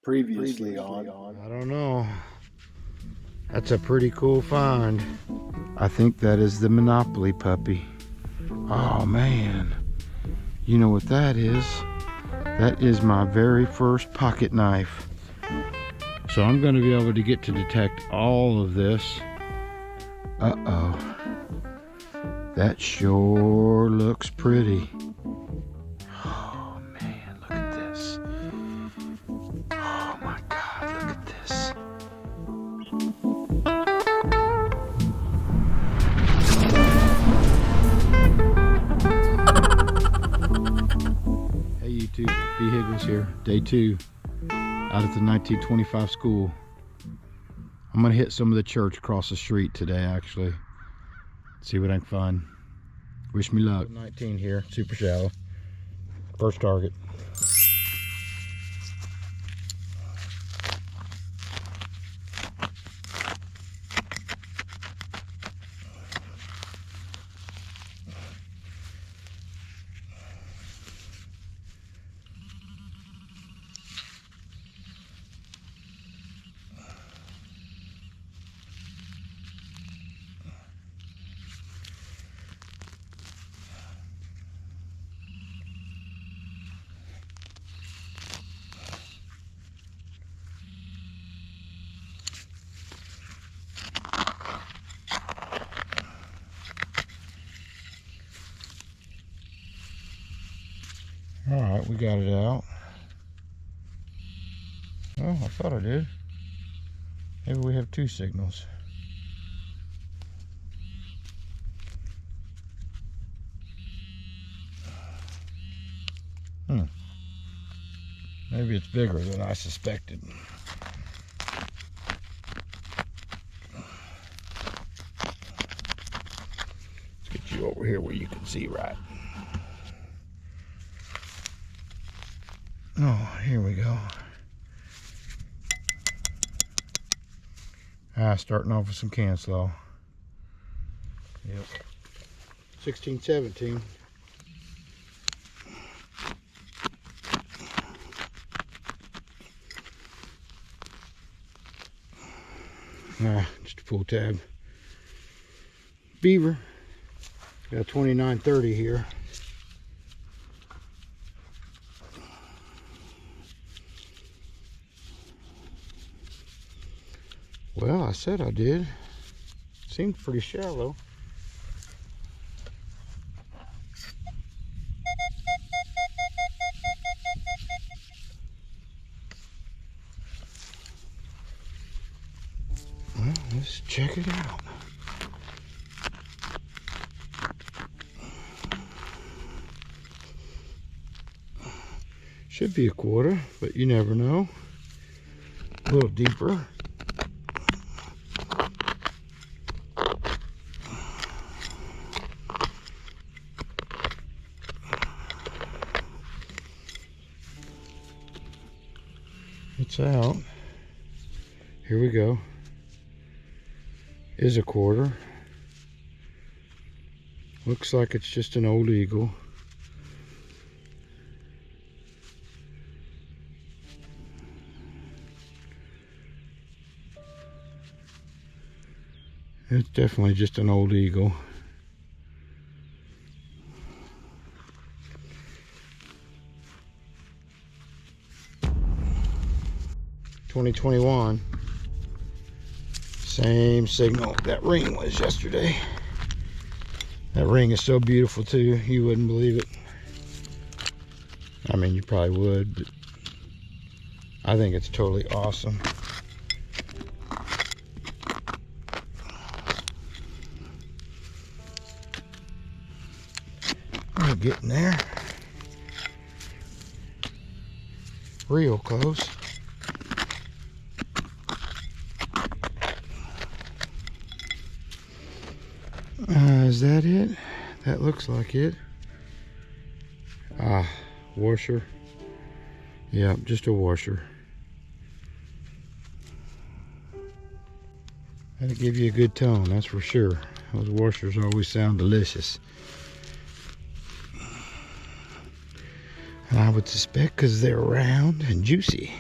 Previously on. I don't know. That's a pretty cool find. I think that is the Monopoly puppy. Oh man. You know what that is? That is my very first pocket knife. So I'm going to be able to get to detect all of this. Uh-oh. That sure looks pretty. Oh man, look at this. Oh my God, look at this. Hey YouTube, BHiggles here, day 2, out at the 1925 school. I'm gonna hit some of the church across the street today actually. See what I can find. Wish me luck. 19 here, super shallow. First target. All right, we got it out. Oh, I thought I did. Maybe we have 2 signals. Maybe it's bigger than I suspected. Let's get you over here where you can see right. Oh, here we go. Starting off with some can slow. Yep. 16, 17. Just a pull tab. Beaver. Got a 2930 here. Well, I said I did. Seemed pretty shallow. Well, let's check it out. Should be a quarter, but you never know. A little deeper. It's out. Here we go. Is a quarter. Looks like it's just an old eagle. It's definitely just an old eagle. $20.21. Same signal that ring was yesterday. That ring is so beautiful too, you wouldn't believe it. I mean, you probably would, but I think it's totally awesome. We're getting there. Real close. Is that it? That looks like it. Washer. Yeah, just a washer. That'll give you a good tone, that's for sure. Those washers always sound delicious. And I would suspect because they're round and juicy.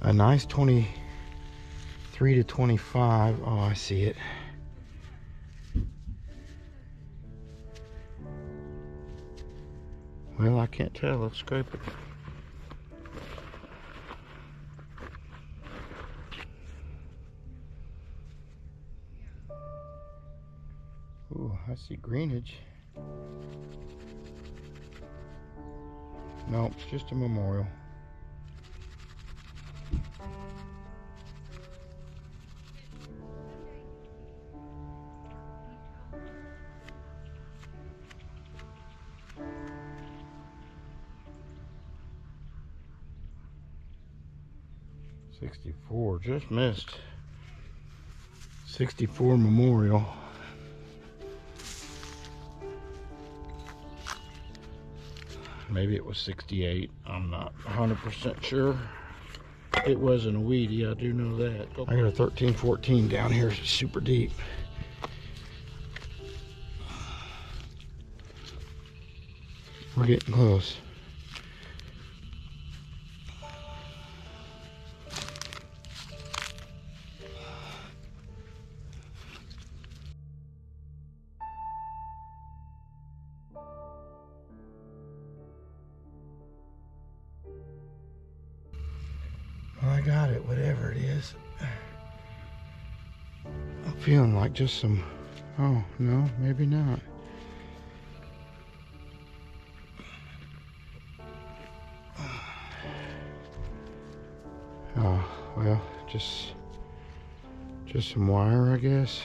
a nice 23 to 25. Oh, I see it. Well, I can't tell. Let's scrape it. Ooh, I see greenage. Nope, it's just a memorial. '64, just missed. '64 memorial. Maybe it was 68. I'm not 100% sure. It wasn't a weedy, I do know that. I got a 1314 down here, super deep. We're getting close. Well, I got it, whatever it is. I'm feeling like just some, oh, no, maybe not. Oh, well, just some wire, I guess.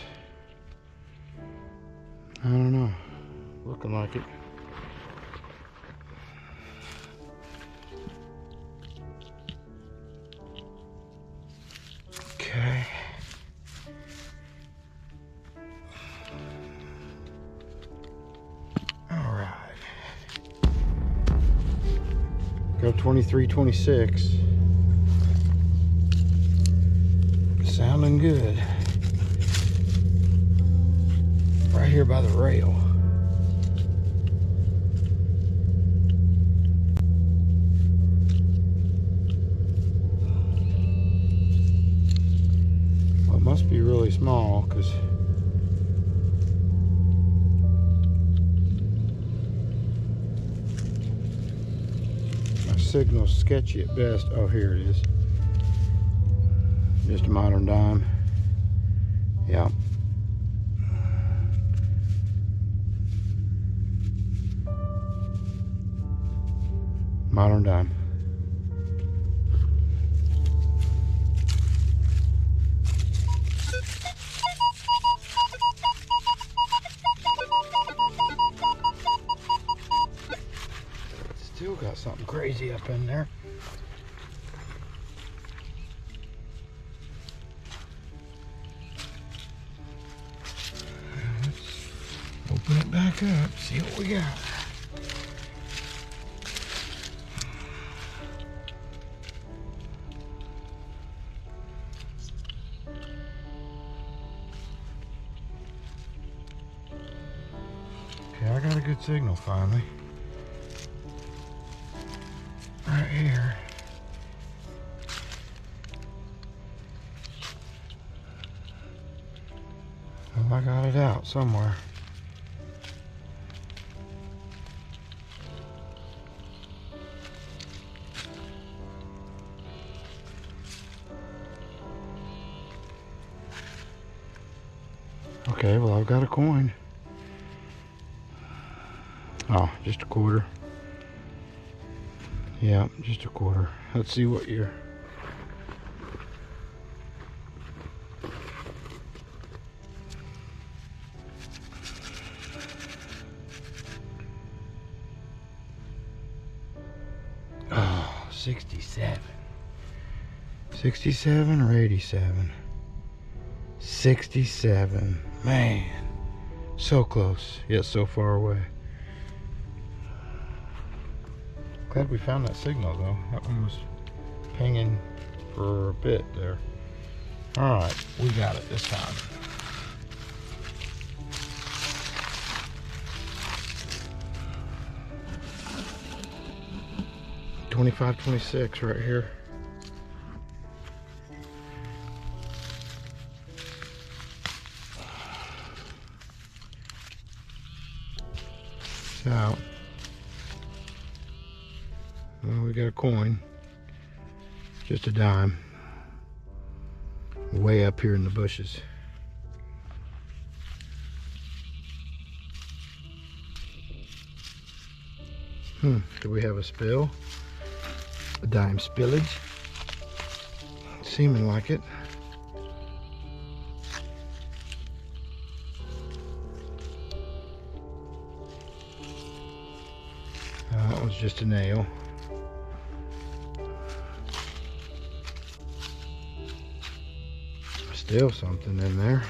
I don't know. Looking like it. Okay. All right. Go 23, 26. Sounding good. Right here by the rail. Well, it must be really small because my signal's sketchy at best. Oh, here it is. Just a modern dime. Yeah. Modern dime. Still got something crazy up in there. Open it back up, see what we got. Okay, I got a good signal finally. Right here. Well, I got it out somewhere. Okay, well, I've got a coin. Oh, just a quarter. Yeah, just a quarter. Let's see what year. Oh, 67. 67 or 87? 67. Man, so close, yet so far away. Glad we found that signal though. That one was pinging for a bit there. All right, we got it this time. $25.26 right here. out. Well, we got a coin. Just a dime. Way up here in the bushes. Do we have a spill? A dime spillage? Seeming like it. That was just a nail. Still something in there.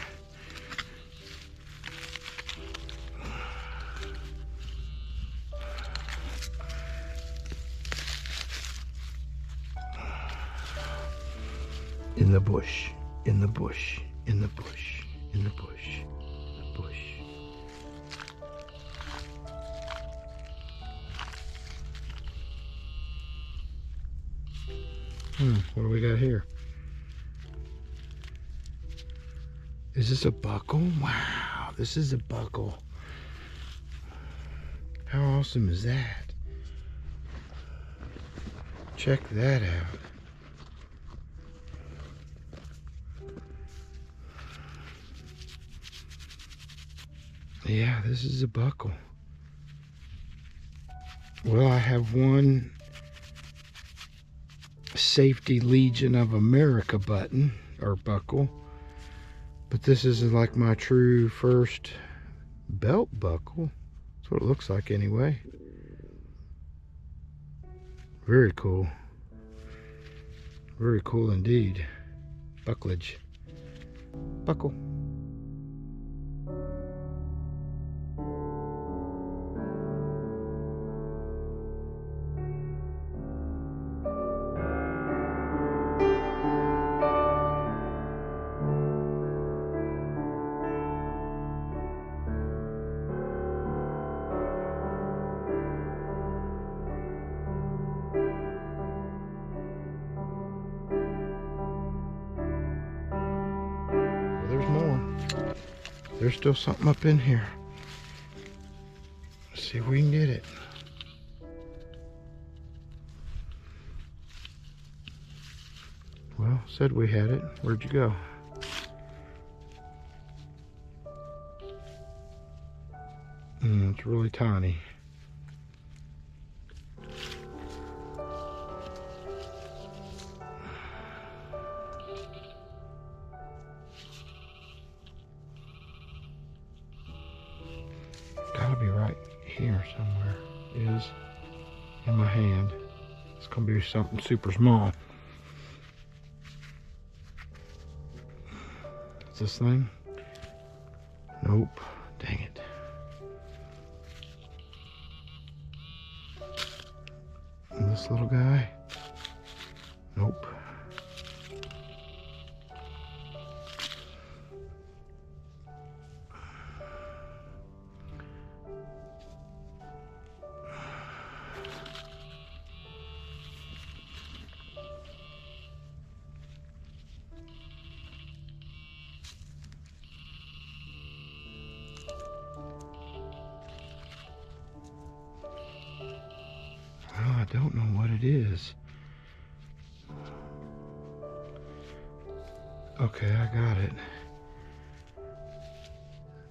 In the bush, in the bush, in the bush, in the bush, in the bush. What do we got here? Is this a buckle? Wow, this is a buckle. How awesome is that? Check that out. Yeah, this is a buckle. Well, I have one Safety Legion of America button or buckle, but this is like my true first belt buckle. That's what it looks like anyway. Very cool. Very cool indeed. Bucklage. Buckle. There's more. There's still something up in here. Let's see if we can get it. Well, said we had it. Where'd you go? It's really tiny. Gotta be right here somewhere. It is in my hand. It's gonna be something super small. Is this thing? Nope. Dang it. And this little guy? Nope. I don't know what it is. Okay, I got it.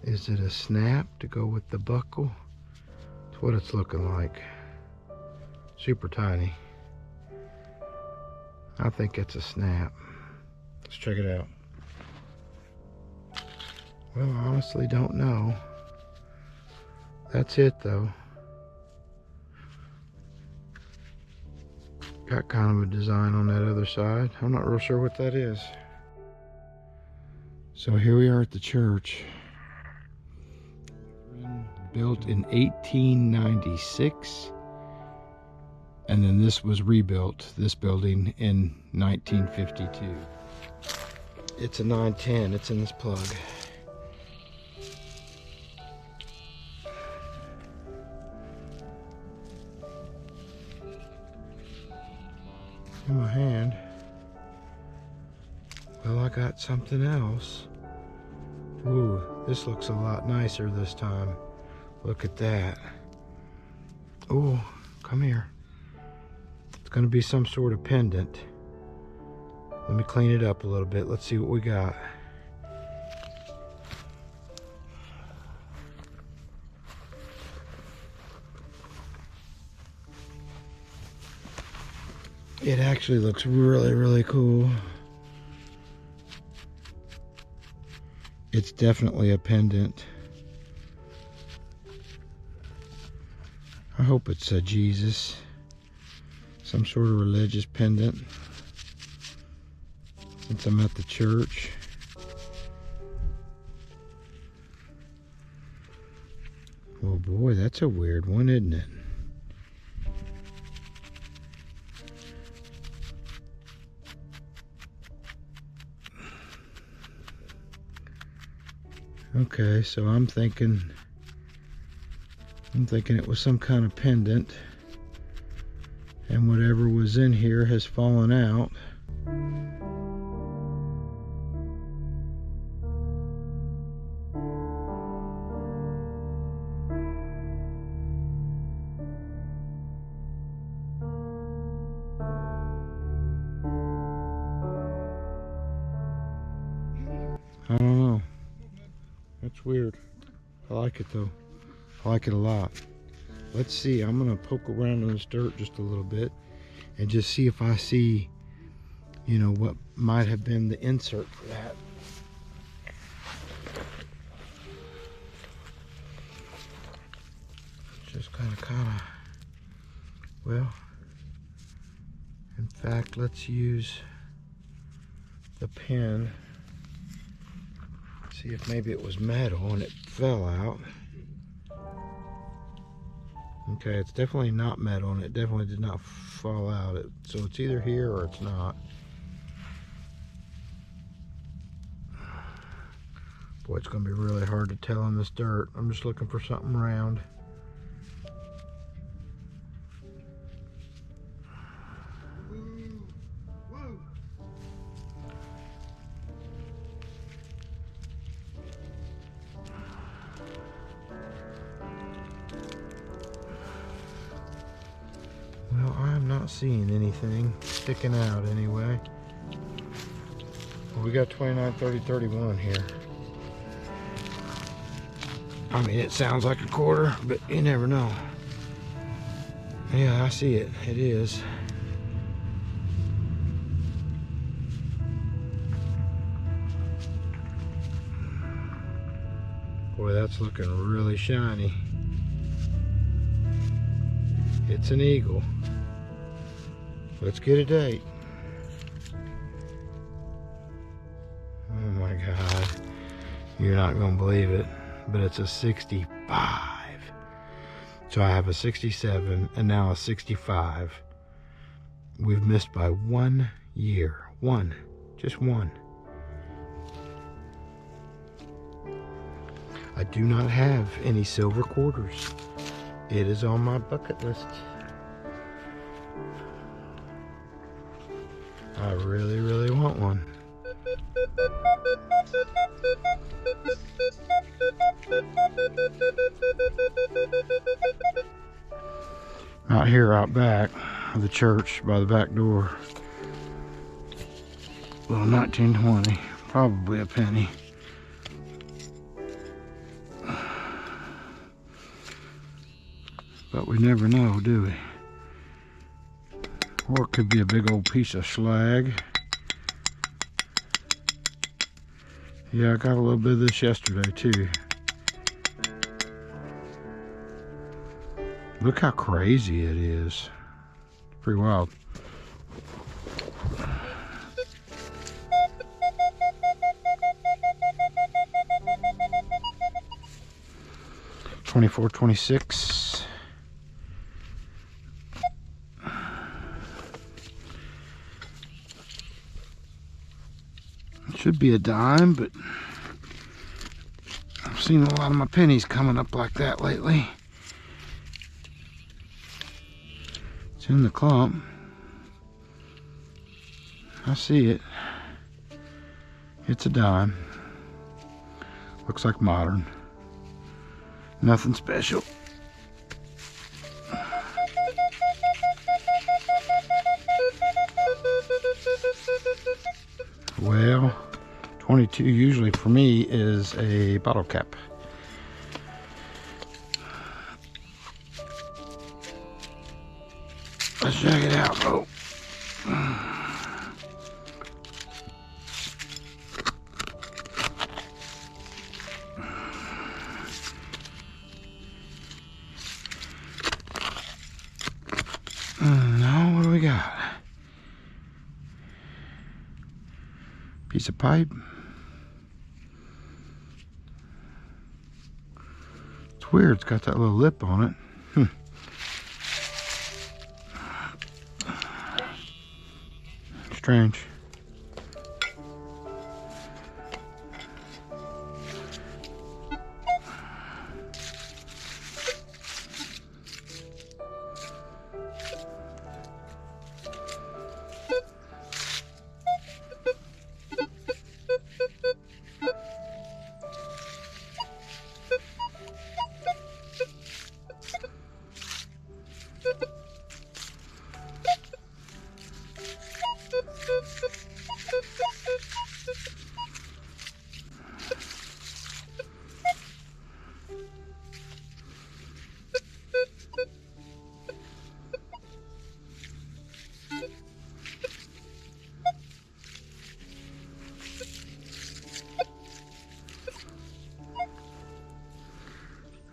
Is it a snap to go with the buckle? That's what it's looking like. Super tiny. I think it's a snap. Let's check it out. Well, I honestly don't know. That's it though. Got kind of a design on that other side. I'm not real sure what that is. So here we are at the church. Built in 1896. And then this was rebuilt, this building, in 1952. It's a 910, it's in this plug. In my hand. Well, I got something else. Ooh, this looks a lot nicer this time. Look at that. Oh, come here. It's going to be some sort of pendant. Let me clean it up a little bit. Let's see what we got. It actually looks really, really cool. It's definitely a pendant. I hope it's a Jesus. Some sort of religious pendant. Since I'm at the church. Oh boy, that's a weird one, isn't it? Okay, so I'm thinking it was some kind of pendant, and whatever was in here has fallen out. I don't know. That's weird. I like it though. I like it a lot. Let's see. I'm going to poke around in this dirt just a little bit and just see if I see, you know, what might have been the insert for that. Just kind of, well, in fact, let's use the pen. See if maybe it was metal and it fell out. Okay, it's definitely not metal and it definitely did not fall out. So it's either here or it's not. Boy, it's going to be really hard to tell in this dirt. I'm just looking for something round. Well, I'm not seeing anything sticking out anyway. Well, we got 29, 30, 31 here. I mean, it sounds like a quarter, but you never know. Yeah, I see it. It is. Boy, that's looking really shiny. It's an eagle. Let's get a date. Oh my God. You're not going to believe it, but it's a 65. So I have a 67 and now a 65. We've missed by 1 year. One. Just one. I do not have any silver quarters. It is on my bucket list. I really, really want one. Out here, out back of the church, by the back door. Little 1920, probably a penny. But we never know, do we? Or it could be a big old piece of slag. Yeah, I got a little bit of this yesterday too. Look how crazy it is. Pretty wild. $24, $26. Should be a dime, but I've seen a lot of my pennies coming up like that lately. It's in the clump. I see it. It's a dime. Looks like modern. Nothing special. 22 usually for me is a bottle cap. Let's check it out, though. Now, what do we got? Piece of pipe. It's weird, it's got that little lip on it. Strange.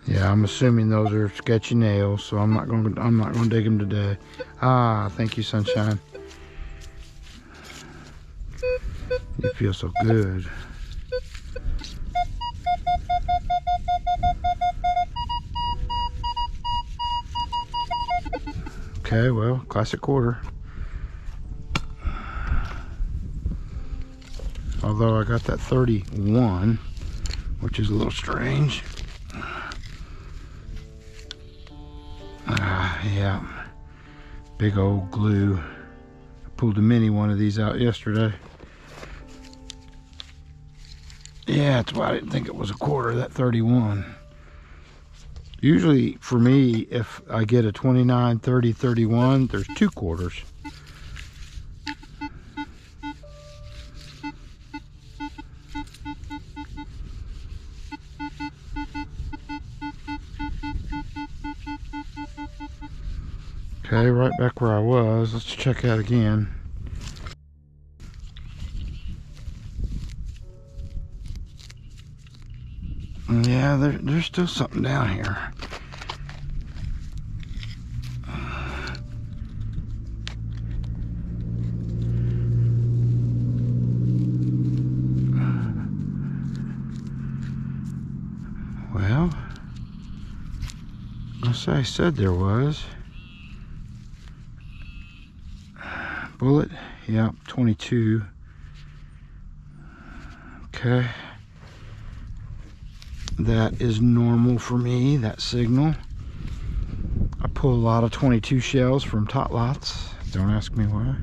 Yeah, I'm assuming those are sketchy nails, so I'm not going to dig them today. Ah, thank you, sunshine. You feel so good. Okay, well, classic quarter. Although I got that 31, which is a little strange. Yeah, big old glue. I pulled a mini one of these out yesterday. Yeah, that's why I didn't think it was a quarter, that 31. Usually for me, if I get a 29, 30, 31, there's 2 quarters. Okay, right back where I was. Let's check out again. Yeah, there's still something down here. Well, I said there was. Bullet, yeah, 22. Okay. That is normal for me, that signal. I pull a lot of 22 shells from tot lots. Don't ask me why.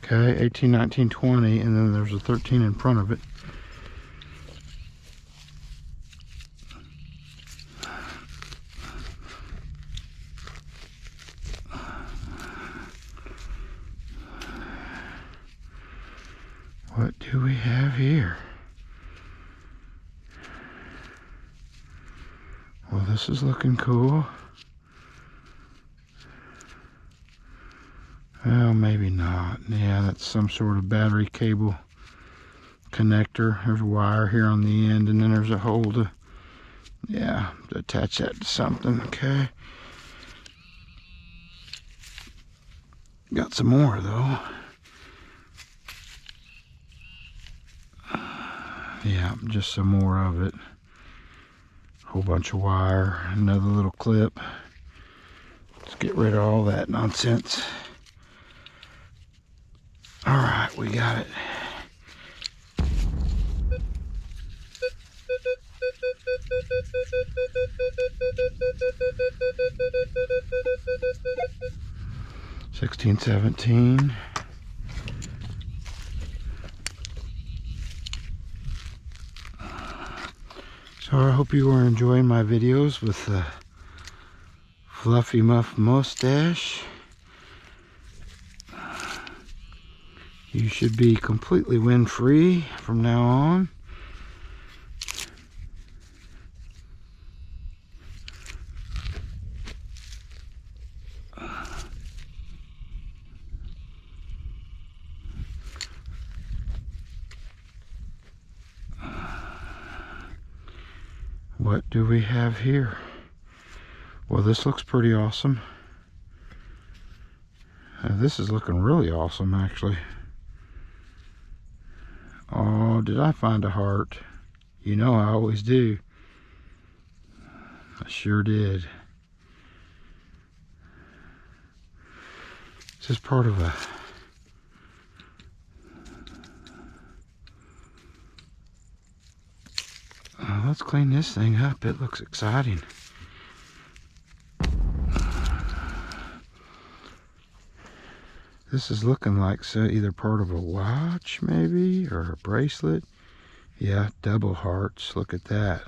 Okay, 18, 19, 20, and then there's a 13 in front of it. What do we have here? Well, this is looking cool. Well, maybe not. Yeah, that's some sort of battery cable connector. There's a wire here on the end, and then there's a hole to, yeah, to attach that to something. Okay. Got some more, though. Yeah, just some more of it. Whole bunch of wire, another little clip. Let's get rid of all that nonsense. All right, we got it. $16, $17. So I hope you are enjoying my videos with the Fluffy Muff mustache. You should be completely wind free from now on. What do we have here? Well, this looks pretty awesome. This is looking really awesome, actually. Oh, did I find a heart? You know I always do. I sure did. This is part of a... let's clean this thing up. It looks exciting. This is looking like either part of a watch, maybe, or a bracelet. Yeah, double hearts. Look at that.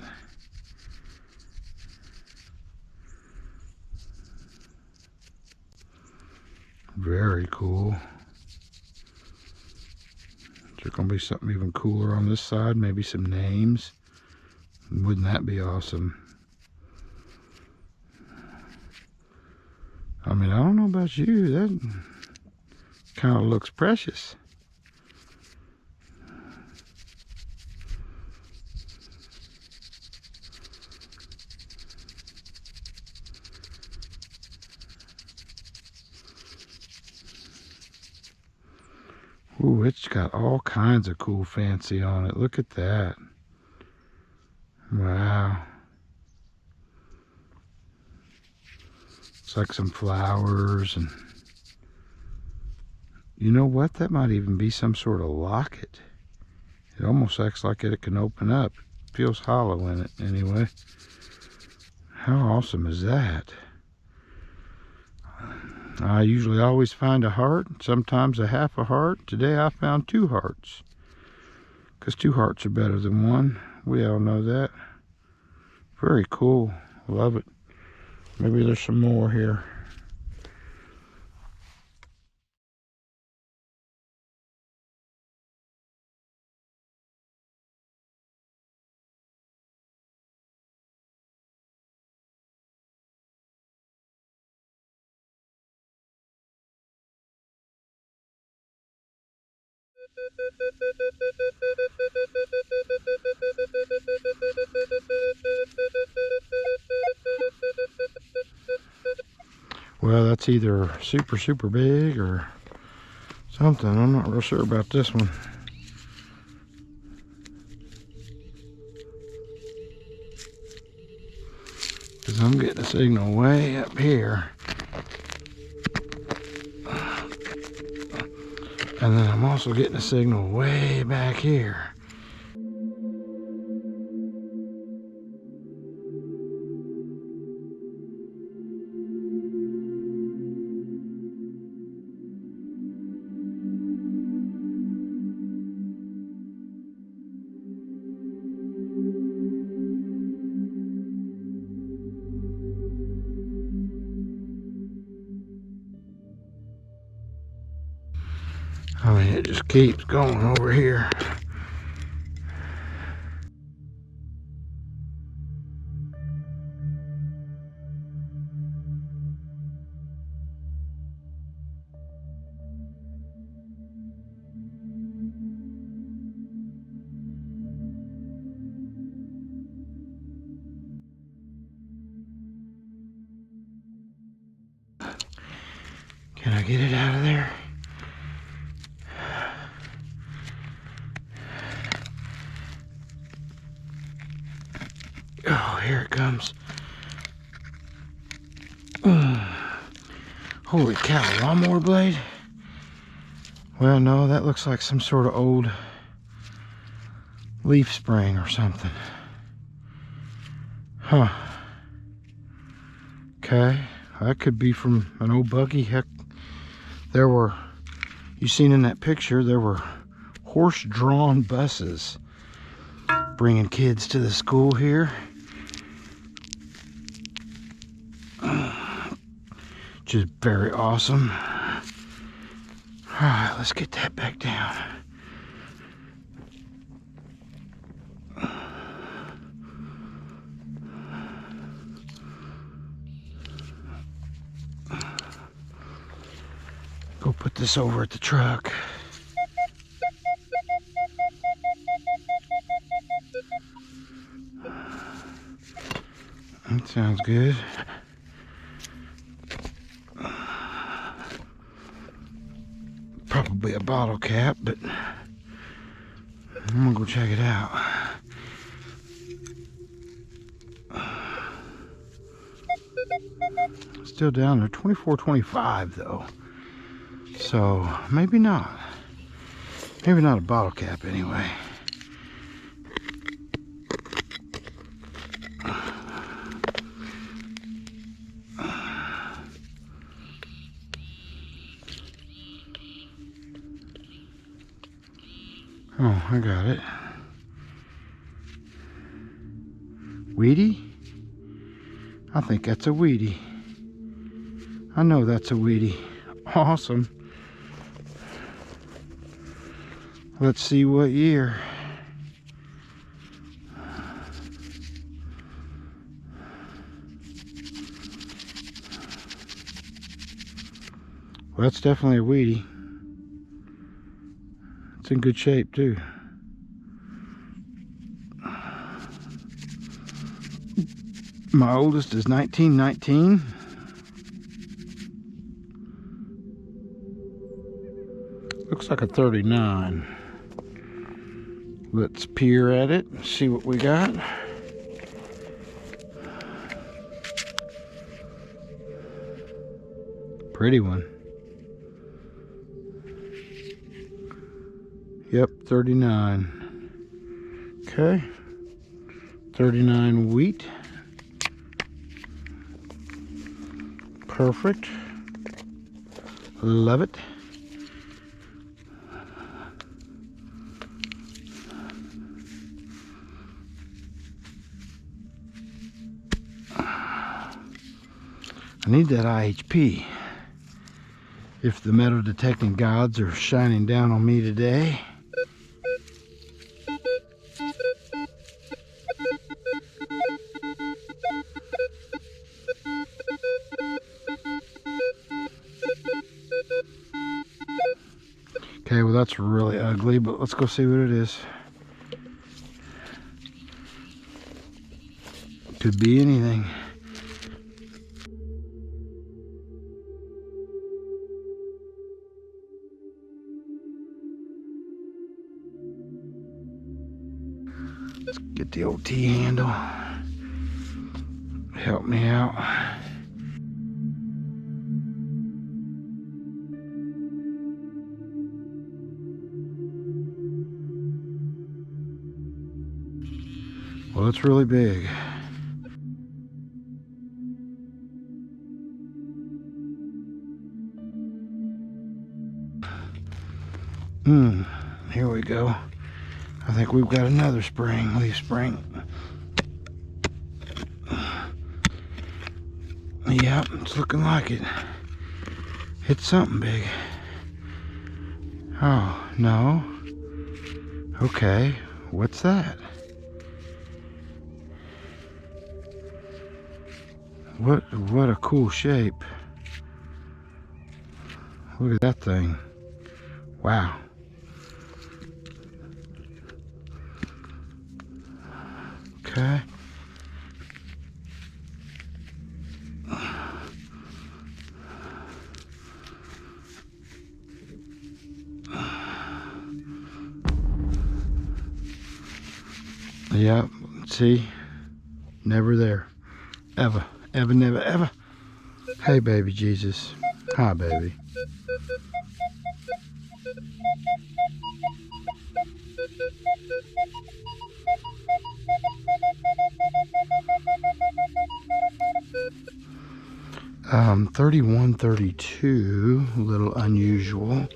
Very cool. Is there going to be something even cooler on this side? Maybe some names? Wouldn't that be awesome? I mean, I don't know about you. That kind of looks precious. Ooh, it's got all kinds of cool fancy on it. Look at that. Wow. It's like some flowers, and you know what? That might even be some sort of locket. It almost acts like it can open up. It feels hollow in it anyway. How awesome is that? I usually always find a heart, sometimes a half a heart. Today I found 2 hearts, because 2 hearts are better than 1. We all know that. Very cool. Love it. Maybe there's some more here. Well, that's either super big or something. I'm not real sure about this one. Because I'm getting a signal way up here. And then I'm also getting a signal way back here. I mean, it just keeps going over here. Can I get it out of there? Oh, here it comes. Holy cow, lawnmower blade? Well, no, that looks like some sort of old leaf spring or something. Huh. Okay, that could be from an old buggy. Heck, there were, you seen in that picture, there were horse-drawn buses bringing kids to the school here. Which is very awesome. Alright, let's get that back down. Go put this over at the truck. That sounds good. Probably a bottle cap, but I'm gonna go check it out. Still down there, 24.25 though. So maybe not. Maybe not a bottle cap anyway. Oh, I got it. Weedy? I think that's a weedy. I know that's a weedy. Awesome. Let's see what year. Well, that's definitely a weedy. It's in good shape too. My oldest is 1919. Looks like a 39. Let's peer at it and see what we got. Pretty one. Yep, 39. Okay. 39 wheat. Perfect. Love it. I need that IHP. If the metal detecting gods are shining down on me today. Okay, well that's really ugly, but let's go see what it is. Could be anything. Let's get the old T-handle. Help me out. Well, it's really big. Here we go. I think we've got another spring, leaf spring. Yep, it's looking like it. Hit something big. Oh, no. Okay, what's that? What a cool shape. Look at that thing. Wow. Okay. Yep, see? Never there. Ever. Ever, never, ever. Hey, baby Jesus. Hi, baby. Um, 3132, a little unusual.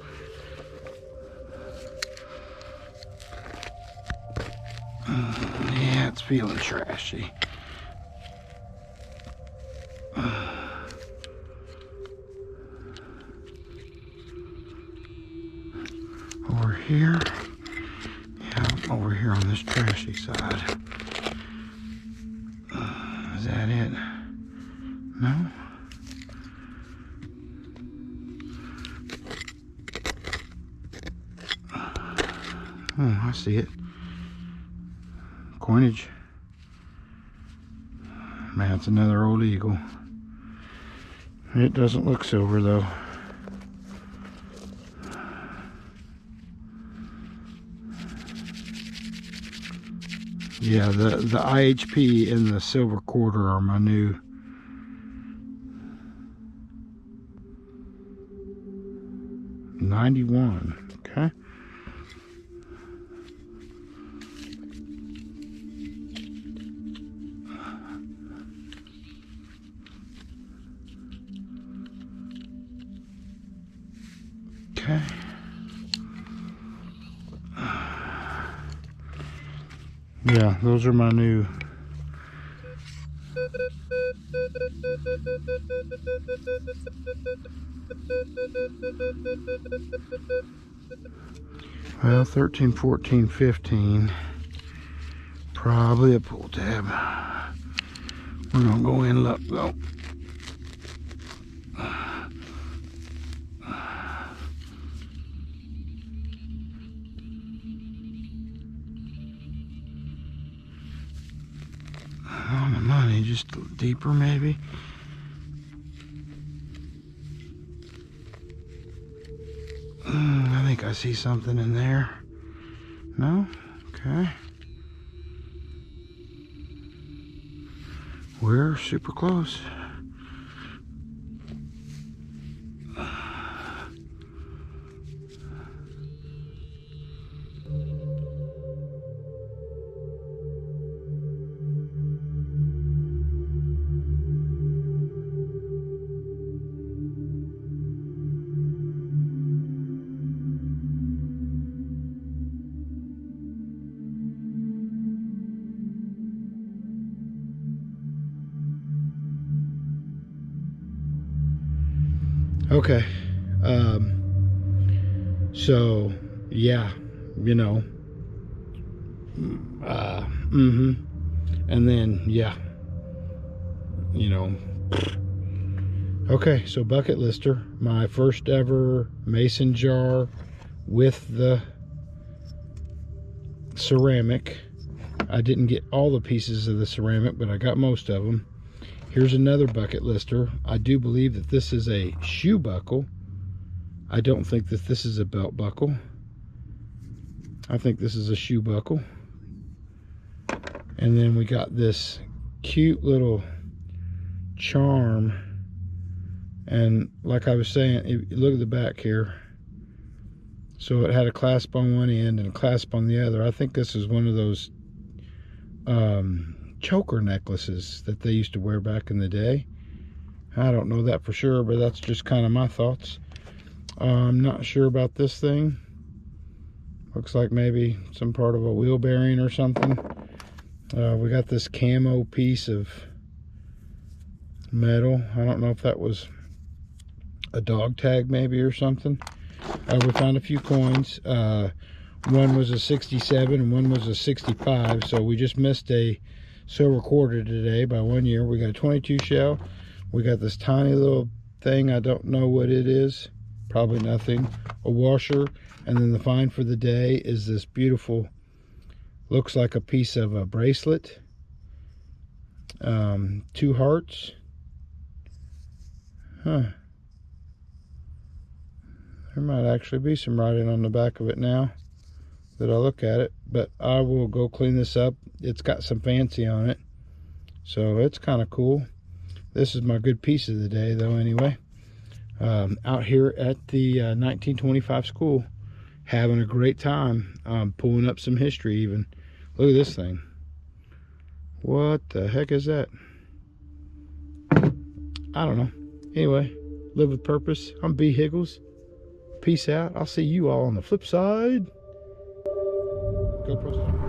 that's feeling trashy. Over here. Yeah, over here on this trashy side. Is that it? No? Oh, I see it. Coinage. Man, it's another old eagle. It doesn't look silver though. Yeah, the IHP and the silver quarter are my new. $91. Okay. Okay. Yeah, those are my new. Well, 13, 14, 15. Probably a pull tab. We're gonna go in look though. Oh, my money, just deeper maybe. I think I see something in there. No? Okay. We're super close. Okay, so yeah, you know, and then yeah, you know, okay, so bucket lister, my first ever mason jar with the ceramic. I didn't get all the pieces of the ceramic, but I got most of them. Here's another bucket lister. I do believe that this is a shoe buckle. I don't think that this is a belt buckle. I think this is a shoe buckle. And then we got this cute little charm. And like I was saying, look at the back here. So it had a clasp on one end and a clasp on the other. I think this is one of those choker necklaces that they used to wear back in the day. I don't know that for sure, but that's just kind of my thoughts. I'm not sure about this thing. Looks like maybe some part of a wheel bearing or something. We got this camo piece of metal. I don't know if that was a dog tag maybe or something. We found a few coins. One was a 67 and one was a 65, so we just missed a silver quarter today by 1 year. We got a 22 shell. We got this tiny little thing. I don't know what it is. Probably nothing. A washer. And then the find for the day is this beautiful, looks like a piece of a bracelet. 2 hearts. Huh. There might actually be some writing on the back of it now that I look at it, but I will go clean this up. It's got some fancy on it, so it's kind of cool. This is my good piece of the day though anyway. Out here at the 1925 school, having a great time, pulling up some history even. Look at this thing. What the heck is that? I don't know. Anyway, live with purpose. I'm BHiggles. Peace out. I'll see you all on the flip side. GoPro.